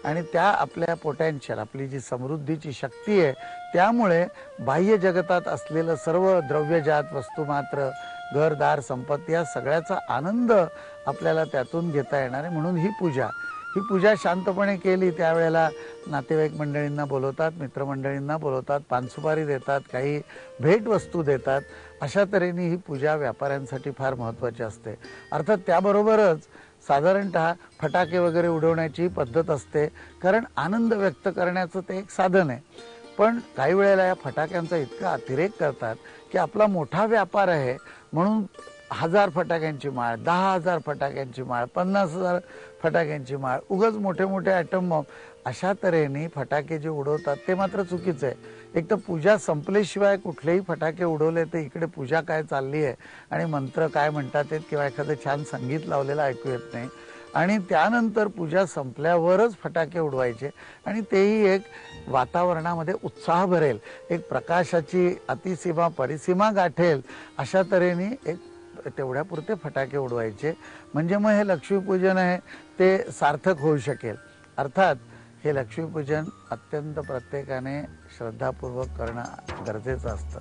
आणि त्या आपल्या पोटॅन्शियल, आपली जी समृद्धीची शक्ती आहे, त्यामुळे बाह्य जगतात असलेलं सर्व द्रव्यजात वस्तुमात्र, घरदार, संपत्ती या सगळ्याचा आनंद आपल्याला त्यातून घेता येणार आहे. म्हणून ही पूजा शांतपणे केली, त्यावेळेला नातेवाईक मंडळींना बोलवतात, मित्रमंडळींना बोलवतात, पानसुपारी देतात, काही भेटवस्तू देतात. अशा तऱ्हेने ही पूजा व्यापाऱ्यांसाठी फार महत्त्वाची असते. अर्थात त्याबरोबरच साधारणतः फटाके वगैरे उडवण्याची पद्धत असते, कारण आनंद व्यक्त करण्याचं ते एक साधन आहे. पण काही वेळेला या फटाक्यांचा इतका अतिरेक करतात की आपला मोठा व्यापार आहे म्हणून 1000 फटाक्यांची माळ, 10,000 फटाक्यांची माळ, 50,000 फटाक्यांची माळ, उगाच मोठे मोठे ॲटम बॉम्ब, अशा तऱ्हेने फटाके जे उडवतात ते मात्र चुकीचं आहे. एक तर पूजा संपल्याशिवाय कुठलेही फटाके उडवले तर इकडे पूजा काय चालली आहे आणि मंत्र काय म्हणतात आहेत किंवा एखादं छान संगीत लावलेलं ऐकू येत नाही. आणि त्यानंतर पूजा संपल्यावरच फटाके उडवायचे आणि तेही एक वातावरणामध्ये उत्साह भरेल, एक प्रकाशाची अतिसीमा परिसीमा गाठेल अशा तऱ्हेने एक तेवढ्यापुरते फटाके उडवायचे. म्हणजे मग हे लक्ष्मीपूजन आहे ते सार्थक होऊ शकेल. अर्थात हे लक्ष्मीपूजन अत्यंत प्रत्येकाने श्रद्धापूर्वक करणं गरजेचं असतं.